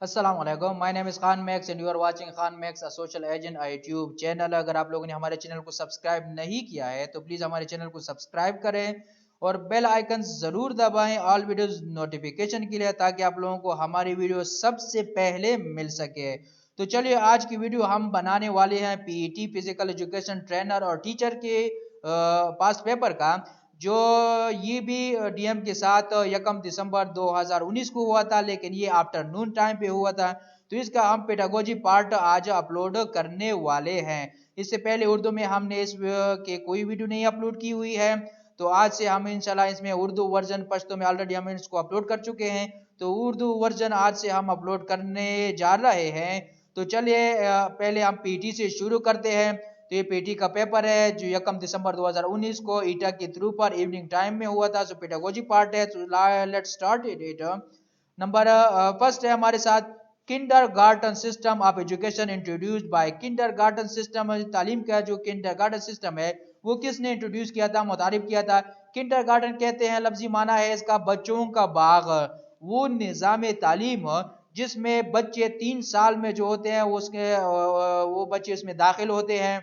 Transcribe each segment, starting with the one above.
अस्सलाम वालेकुम, my name is Khan Max and you are watching Khan Max a social agent YouTube channel. अगर आप लोगों ने हमारे चैनल को सब्सक्राइब नहीं किया है तो प्लीज़ हमारे चैनल को सब्सक्राइब करें और बेल आइकन ज़रूर दबाएं ऑल वीडियोस नोटिफिकेशन के लिए, ताकि आप लोगों को हमारी वीडियो सबसे पहले मिल सके। तो चलिए, आज की वीडियो हम बनाने वाले हैं पीईटी फिजिकल एजुकेशन ट्रेनर और टीचर के पास्ट पेपर का, जो ये भी डीएम के साथ 1 दिसंबर 2019 को हुआ था, लेकिन ये आफ्टरनून टाइम पे हुआ था। तो इसका हम पेडागोजी पार्ट आज अपलोड करने वाले हैं। इससे पहले उर्दू में हमने इस के कोई वीडियो नहीं अपलोड की हुई है, तो आज से हम इंशाल्लाह इसमें उर्दू वर्जन, पश्तो में ऑलरेडी हम इसको अपलोड कर चुके हैं, तो उर्दू वर्जन आज से हम अपलोड करने जा रहे हैं। तो चलिए, पहले हम पीटी से शुरू करते हैं। तो ये पीटी का पेपर है जो 1 दिसंबर 2019 को ईटा के थ्रू पर इवनिंग टाइम में हुआ था। सो पेडागोजी पार्ट है, तो let's start it. Number first है हमारे साथ kindergarten system of education introduced by. Kindergarten system, तालीम का जो किंडरगार्टन सिस्टम है वो किसने इंट्रोड्यूस किया था, मुतारिफ किया था? किंडरगार्टन कहते हैं, लफ्जी माना है इसका बच्चों का बाग। वो निज़ाम तालीम जिसमें बच्चे 3 साल में जो होते हैं उसके वो बच्चे इसमें दाखिल होते हैं।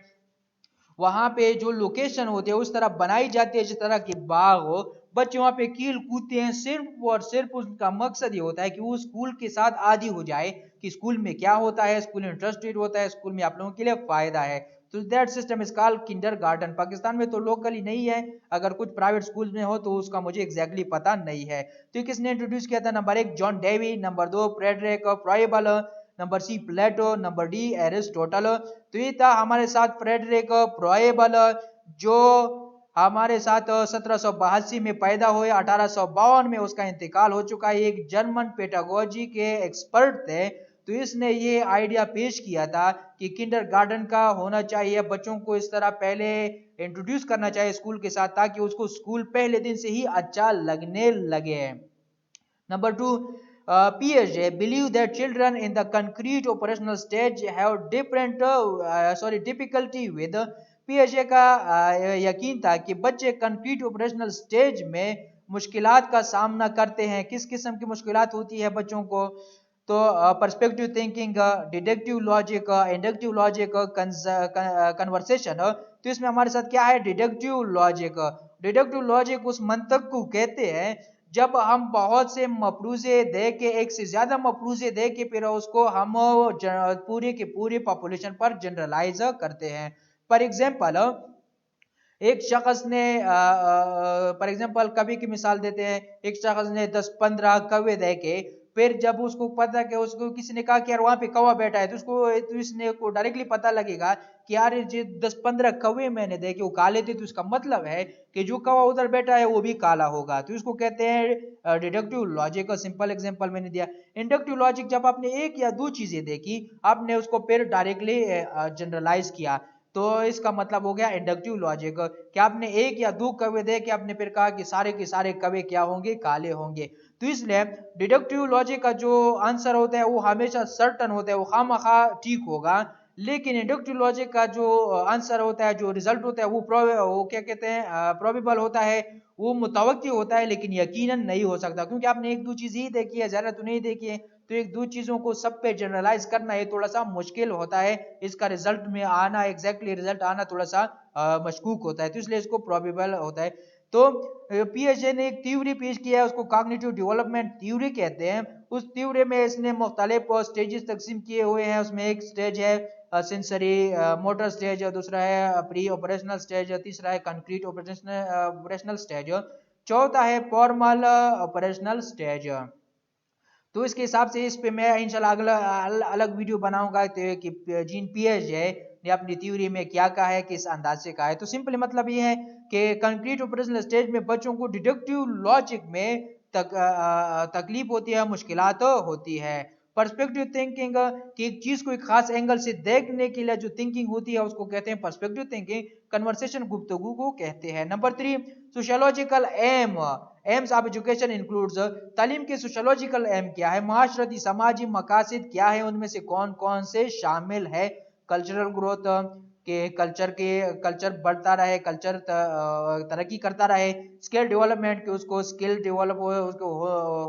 वहां पे जो लोकेशन होती है उस तरह बनाई जाती है जिस तरह की बाग हो। बच्चे वहां पे कील कूदते हैं, सिर्फ और सिर्फ उनका मकसद ये होता है कि वो स्कूल के साथ आदी हो जाए कि स्कूल में क्या होता है, स्कूल में इंटरेस्टेड होता है, स्कूल में आप लोगों के लिए फायदा है। तो that system is called kindergarten. Pakistan में तो लोकली नहीं है, अगर कुछ प्राइवेट स्कूल में हो तो उसका मुझे एग्जैक्टली पता नहीं है। तो ये किसने इंट्रोड्यूस किया था? Number 1 John Dewey, number 2 Friedrich Froebel, number C Plato, number D Aristotle. तो ये था हमारे साथ फ्रेडरिक फ्राइबल, जो हमारे साथ 1782 में पैदा हुए, 1852 में उसका इंतकाल हो चुका है। एक जर्मन पेडागोजी के एक्सपर्ट थे। तो इसने ये आइडिया पेश किया था कि किंडरगार्टन का होना चाहिए, बच्चों को इस तरह पहले इंट्रोड्यूस करना चाहिए स्कूल के साथ, ताकि उसको स्कूल पहले दिन से ही अच्छा लगने लगे। Number two, Piaget believe that children in the concrete operational stage have difficulty with। पियाजे का यकीन था कि बच्चे कंक्रीट ऑपरेशनल स्टेज में मुश्किलात का सामना करते हैं। किस किस्म की मुश्किलात होती है बच्चों को? तो perspective thinking, deductive logic, inductive logic, conversation. तो इसमें हमारे साथ क्या है? Deductive logic. डिडक्टिव लॉजिक उस मंतक को कहते हैं जब हम बहुत से मफरूजे दे के, एक से ज्यादा मफरूजे दे के फिर उसको हम पूरे के पूरे पॉपुलेशन पर जनरलाइज करते हैं। फॉर एग्जाम्पल, एक शख्स ने फॉर एग्जांपल कवि की मिसाल देते हैं। एक शख्स ने 10-15 कौवे देखे, फिर जब उसको पता कि उसको किसी ने कहा कि यार वहां पे कौवा बैठा है, तो इसने को डायरेक्टली पता लगेगा कि यार ये 10-15 कौवे मैंने देखे वो काले थे, तो इसका मतलब है कि जो कौवा उधर बैठा है वो भी काला होगा। तो इसको कहते हैं डिडक्टिव लॉजिक का सिंपल एग्जांपल मैंने दिया। इंडक्टिव लॉजिक, जब आपने एक या दो चीजें देखी, आपने उसको फिर डायरेक्टली जनरलाइज किया, तो इसका मतलब हो गया इंडक्टिव लॉजिक। कि आपने एक या दो कौवे देख के आपने फिर कहा कि सारे के सारे कौवे क्या होंगे? काले होंगे। तो इसलिए डिडक्टिव लॉजिक का जो आंसर होता है वो हमेशा सर्टन होता है, वो खामखा ठीक होगा। लेकिन इंडक्टिव लॉजिक का जो आंसर होता है, जो रिजल्ट होता है, वो क्या कहते हैं, प्रोबेबल होता है, वो मुतवक्की होता है, लेकिन यकीनन नहीं हो सकता, क्योंकि आपने एक दो चीज ही देखी है, ज्यादा तो नहीं देखी है। तो एक दो चीजों को सब पे जनरलाइज करना ये थोड़ा सा मुश्किल होता है, इसका रिजल्ट में आना, एग्जैक्टली रिजल्ट आना थोड़ा सा मशकूक होता है, तो इसलिए इसको प्रोबेबल होता है। तो पीएचए ने एक थ्योरी पेश किया है, उसको कॉग्निटिव डेवलपमेंट थ्योरी कहते हैं। उस थ्योरी में इसने मुख्तलिफ स्टेजेस तकसीम किए हुए हैं। उसमें एक स्टेज है सेंसरी मोटर स्टेज, दूसरा है प्री ऑपरेशनल स्टेज, तीसरा है कंक्रीट ऑपरेशनल स्टेज, चौथा है फॉर्मल ऑपरेशनल स्टेज। तो इसके हिसाब से इस पे मैं इंशाल्लाह अगला अलग वीडियो बनाऊंगा कि जीन पिएज है ने अपनी थ्योरी में क्या कहा है, किस अंदाज से कहा है। तो सिंपली मतलब ये है कि कंक्रीट ऑपरेशनल स्टेज में बच्चों को डिडक्टिव लॉजिक में तकलीफ होती है, मुश्किलात होती है। पर्सपेक्टिव थिंकिंग, कि एक चीज को एक खास एंगल से देखने के लिए जो थिंकिंग होती है उसको कहते हैं पर्सपेक्टिव थिंकिंग। कन्वर्सेशन, गुफ्तगू को कहते हैं। Number 3 sociological aim. Aims of education includes, तालीम के सोशोलॉजिकल एम क्या है, माशरती समाजी मकासद क्या है, उनमें से कौन कौन से शामिल है? कल्चरल ग्रोथ, के कल्चर बढ़ता रहे, कल्चर तरक्की करता रहे। स्किल डेवलपमेंट, कि उसको स्किल डेवलप हो, उसको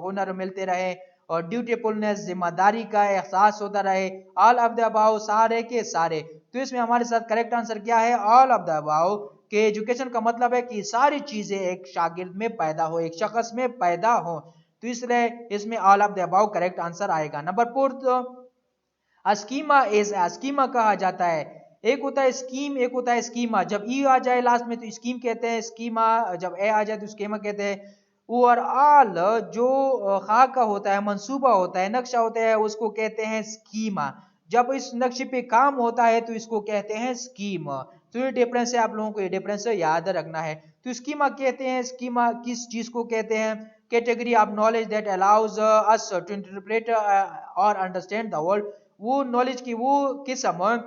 हुनर मिलते रहे। और ड्यूटीफुलनेस, जिम्मेदारी का एहसास होता रहे। ऑल ऑफ द अबाउ, सारे के सारे। तो इसमें हमारे साथ करेक्ट आंसर क्या है? All of the above. के एजुकेशन का मतलब है कि सारी चीजें एक शागिर्द में पैदा हो, एक शख्स में पैदा हो, तो इसलिए इसमें all of the above correct answer आएगा। नंबर 4, स्कीमा इज, स्कीमा कहा जाता है, एक होता है स्कीम, एक होता है स्कीमा। जब ई आ जाए लास्ट में तो स्कीम कहते हैं, स्कीमा जब ए आ जाए तो स्कीमा कहते हैं। ओवरऑल जो खाका होता है, मंसूबा होता है, नक्शा होता है, उसको कहते हैं स्कीमा। जब इस नक्शे पे काम होता है तो इसको कहते हैं स्कीम। तो ये डिफरेंस है, आप लोगों को ये डिफरेंस याद रखना है। तो स्कीमा कहते हैं, स्कीमा किस चीज को कहते हैं? Category of knowledge that allows us to interpret और अंडरस्टैंड द वर्ल्ड। वो नॉलेज की वो किस्म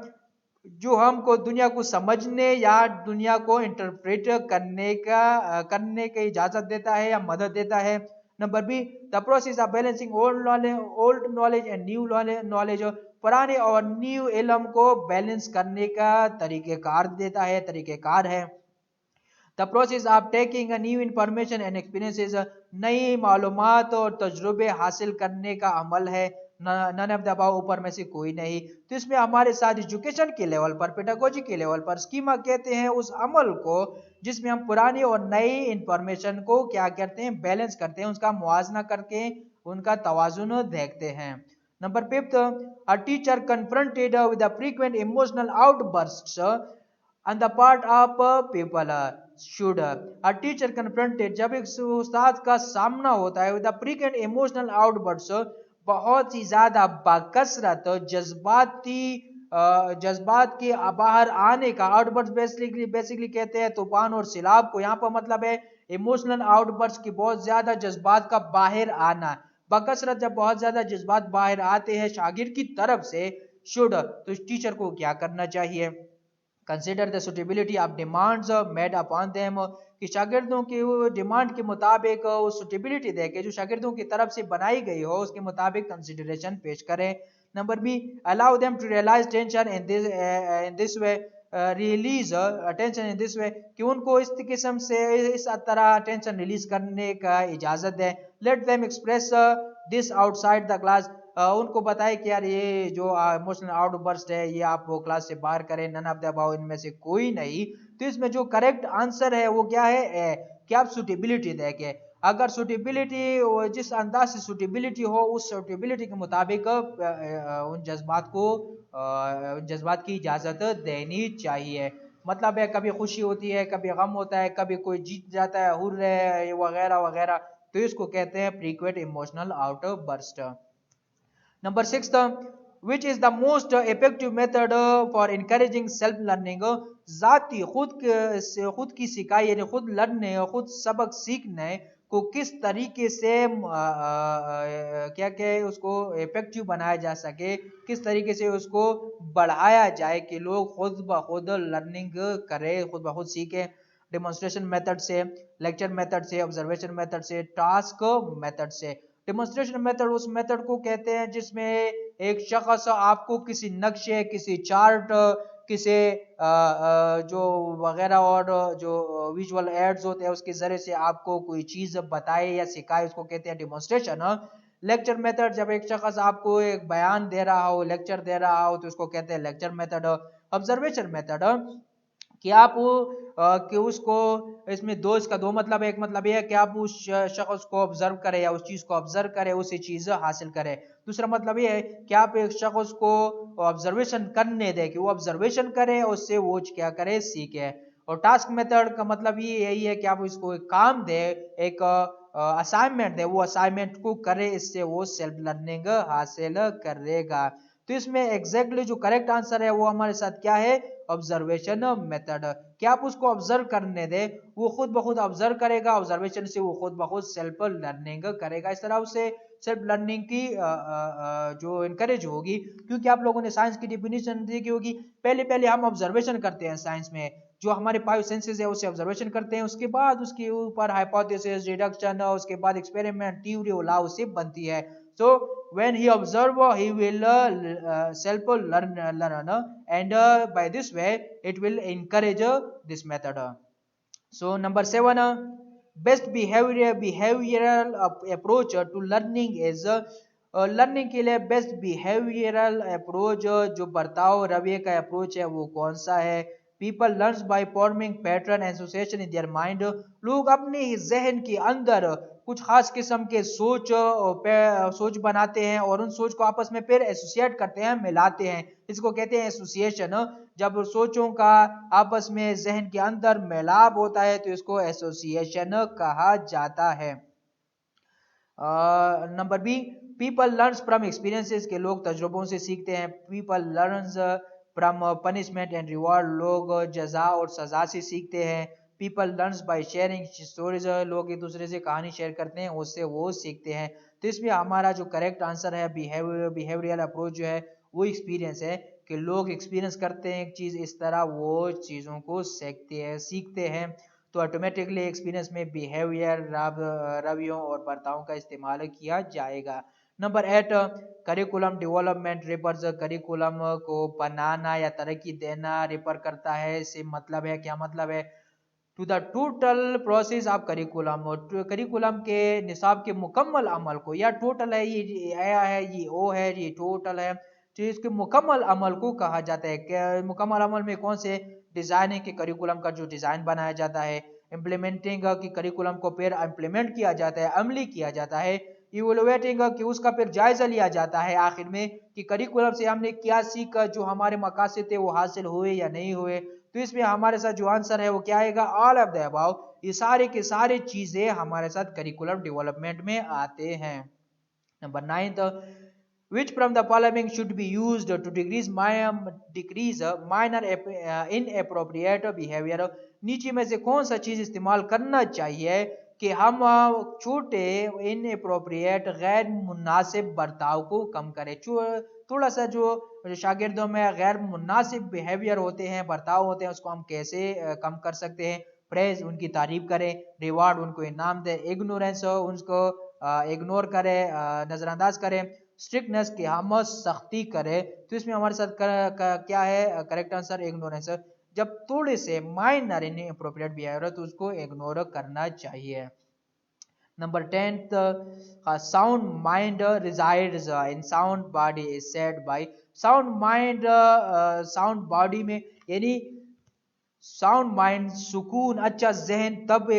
जो हमको दुनिया को समझने या दुनिया को इंटरप्रेट करने की इजाजत देता है या मदद देता है। Number B, the process of balancing old knowledge and new knowledge, पुराने और न्यू इल्म को बैलेंस करने का तरीकेकार देता है, तरीकेकार है। The process of taking a new information and experiences, नई मालूमात और तजुर्बे हासिल करने का अमल है। नन ऑफ द अबव, ऊपर में से कोई नहीं। तो इसमें हमारे साथ एजुकेशन के लेवल पर, पेडागोजी के लेवल पर स्कीमा कहते हैं उस अमल को जिसमें हम पुरानी और नई इंफॉर्मेशन को क्या करते हैं? बैलेंस करते हैं, उसका मुआजना करके उनका तवाजुन देखते हैं। Number 5, a teacher confronted with the frequent emotional outbursts on the part of people should a teacher confronted, जब एक उस्ताद का सामना होता है with the frequent emotional outbursts, बहुत ही ज्यादा बकसरत जज्बात के बाहर आने का, आउटबर्स्ट बेसिकली कहते हैं तूफान और सैलाब को। यहाँ पर मतलब है इमोशनल आउटबर्स्ट की बहुत ज्यादा जज्बात का बाहर आना, बकसरत जब बहुत ज्यादा जज्बात बाहर आते हैं शागिर्द की तरफ से, शुड, तो इस टीचर को क्या करना चाहिए? Consider the suitability of demands made upon them, कि शागिर्दों की डिमांड के मुताबिक उस सुटेबिलिटी देके जो शागिर्दों की तरफ से बनाई गई हो उसके मुताबिक कंसिडरेशन पेश करें। Number B, allow them to realise tension in this way, release tension in this way, कि उनको इस किस्म से इस तरह टेंशन रिलीज करने का इजाजत दें। Let them express this outside the class, उनको बताए कि यार ये जो इमोशनल आउटबर्स्ट है ये आप वो क्लास से बाहर करें। नन ऑफ द अबव, इनमें से कोई नहीं। तो इसमें जो करेक्ट आंसर है वो क्या है? कि आप सुटेबिलिटी देखें, अगर सुटेबिलिटी, जिस अंदाज से सुटेबिलिटी हो उस सुटेबिलिटी के मुताबिक उन जज्बात की इजाजत देनी चाहिए। मतलब है कभी खुशी होती है, कभी गम होता है, कभी कोई जीत जाता है, हुर्रे वगैरह वगैरह, तो इसको कहते हैं frequent emotional outburst. Number 6, which is the most effective method for encouraging self learning, जाती खुद की सिखाई यानी खुद लर्ने, खुद सबक सीखने को किस तरीके से क्या क्या उसको इफेक्टिव बनाया जा सके, किस तरीके से उसको बढ़ाया जाए कि लोग खुद ब खुद लर्निंग करें, खुद ब खुद सीखें। डेमोन्स्ट्रेशन मेथड से, लेक्चर मेथड से, ऑब्जर्वेशन मेथड से, टास्क मेथड से। डेमोन्स्ट्रेशन मेथड उस मेथड को कहते हैं जिसमें एक शख्स आपको किसी नक्शे, किसी चार्ट, किसी जो वगैरह और जो विजुअल एड्स होते हैं उसके जरिए से आपको कोई चीज बताए या सिखाए, उसको कहते हैं डेमोन्स्ट्रेशन। लेक्चर मेथड, जब एक शख्स आपको एक बयान दे रहा हो, लेक्चर दे रहा हो, तो उसको कहते हैं लेक्चर मेथड। ऑब्जर्वेशन मेथड, कि आप कि उसको, इसमें दो, इसका दो मतलब है। एक मतलब यह है कि आप उस शख्स को ऑब्जर्व करें या उस चीज को ऑब्जर्व करें, उसी चीज हासिल करें। दूसरा मतलब यह है कि आप एक शख्स को ऑब्जर्वेशन करने दें, कि वो ऑब्जर्वेशन करे, उससे वो क्या करे, सीखे। और टास्क मेथड का मतलब ये यही है कि आप इसको एक काम दे, एक असाइनमेंट दे, वो असाइनमेंट को करे, इससे वो सेल्फ लर्निंग हासिल करेगा। तो इसमें एग्जैक्टली जो करेक्ट आंसर है वो हमारे साथ क्या है? Observation method. क्या आप उसको ऑब्जर्व करने दे, वो खुद ब खुद ऑब्जर्व करेगा, ऑब्जर्वेशन से वो खुद ब खुद सेल्फ लर्निंग करेगा। इस तरह उसे सेल्फ लर्निंग की जो इनकरेज होगी। क्योंकि आप लोगों ने साइंस की डिफिनीशन देखी होगी, पहले पहले हम ऑब्जर्वेशन करते हैं साइंस में, जो हमारे फाइव सेंसेस है उसे ऑब्जर्वेशन करते हैं, उसके बाद उसके ऊपर हाइपोथेसिस, डिडक्शन, उसके बाद एक्सपेरिमेंट, थ्योरी और लॉ से बनती है। So when he observe, he will self learn, and by this way it will encourage this method. So number 7, best behavioral approach to learning is learning के लिए best behavioural approach, जो बर्ताव रवैये का अप्रोच है वो कौन सा है। People learns by forming pattern association in their mind, लोग अपने ही जहन के अंदर कुछ खास किस्म के सोच बनाते हैं और उन सोच को आपस में फिर एसोसिएट करते हैं, मिलाते हैं, इसको कहते हैं एसोसिएशन। जब सोचों का आपस में जहन के अंदर मिलाप होता है तो इसको एसोसिएशन कहा जाता है। Number B, people learns from experiences, के लोग तजुर्बों से सीखते हैं। People learns from punishment and reward, लोग जजा और सजा से सीखते हैं। People learns by sharing stories, लोग एक दूसरे से कहानी शेयर करते हैं, उससे वो सीखते हैं। तो इसमें हमारा जो करेक्ट आंसर है बिहेवियरल अप्रोच जो है वो एक्सपीरियंस है, कि लोग एक्सपीरियंस करते हैं एक चीज़, इस तरह वो चीज़ों को सीखते हैं। तो ऑटोमेटिकली एक्सपीरियंस में बिहेवियर, रवैयों और बर्ताव का इस्तेमाल किया जाएगा। Number 8, curriculum development refers, curriculum को बनाना या तरक्की देना रिफर करता है। इससे मतलब है, क्या मतलब है, to the total process of curriculum, और करिकुलम के निसाब के मुकम्मल अमल को, या टोटल है ये आया है, ये ओ है, ये टोटल है, तो इसके मुकम्मल अमल को कहा जाता है। क्या मुकम्मल अमल में कौन से, डिजाइनिंग के करिकुलम का जो डिजाइन बनाया जाता है, इम्प्लीमेंटिंग की करिकुलम को फिर इम्प्लीमेंट किया जाता है, अमली किया जाता है, इवोलुएटिंग कि उसका फिर जायजा लिया जाता है आखिर में कि करिकुलम से हमने क्या सीखा, जो हमारे मकासद थे वो हासिल हुए या नहीं हुए। तो इसमें हमारे साथ जो आंसर है वो क्या आएगा, ऑल ऑफ द अबव, ये सारे के सारे चीजें हमारे साथ करिकुलम डेवलपमेंट में आते हैं। Number 9, which from the following should be used to decrease minor inappropriate behavior, नीचे में से कौन सा चीज इस्तेमाल करना चाहिए कि हम छोटे इनअप्रोप्रिएट गैर मुनासिब बर्ताव को कम करें। थोड़ा सा जो शागिर्दों में गैर मुनासिब बिहेवियर होते हैं, बर्ताव होते हैं, उसको हम कैसे कम कर सकते हैं। प्रेज, उनकी तारीफ करें। रिवार्ड, उनको इनाम दें। इग्नोरेंस, उनको इग्नोर करें, नजरअंदाज करें। स्ट्रिक्टनेस, की हम सख्ती करें। तो इसमें हमारे साथ क्या है करेक्ट आंसर, इग्नोरेंस। जब थोड़े से माइनर इनअप्रोप्रिएट बिहेवियर तो उसको इग्नोर करना चाहिए। Number 10, sound mind resides in sound body is said bye, sound mind sound body में, यानी साउंड माइंड सुकून, अच्छा जहन, तब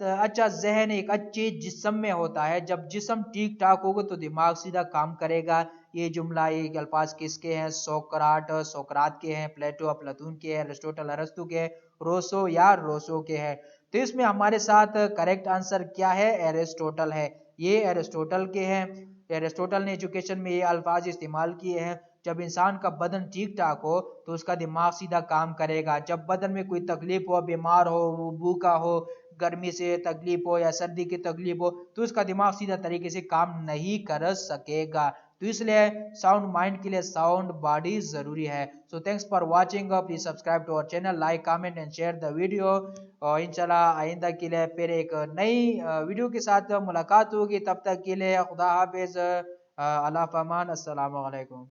अच्छा जहन एक अच्छे जिस्म में होता है। जब जिस्म ठीक ठाक होगा तो दिमाग सीधा काम करेगा। ये जुमला, ये अल्फाज किसके हैं, सोकरात के हैं, प्लेटो अफलातून के हैं, अरिस्टोटल अरस्तु के हैं, रोसो या रोसो के हैं। तो इसमें हमारे साथ करेक्ट आंसर क्या है, एरिस्टोटल है। ये एरिस्टोटल के हैं। एरिस्टोटल ने एजुकेशन में ये अल्फाज इस्तेमाल किए हैं। जब इंसान का बदन ठीक ठाक हो तो उसका दिमाग सीधा काम करेगा। जब बदन में कोई तकलीफ हो, बीमार हो, भूखा हो, गर्मी से तकलीफ हो या सर्दी की तकलीफ हो, तो उसका दिमाग सीधा तरीके से काम नहीं कर सकेगा। तो इसलिए साउंड माइंड के लिए साउंड बॉडी जरूरी है। So thanks for watching, please subscribe to our channel, like comment and share the video. और इंशाल्लाह आइंदा के लिए फिर एक नई वीडियो के साथ मुलाकात होगी। तब तक के लिए खुदा हाफिज, अल्लाह फमान, अस्सलाम वालेकुम।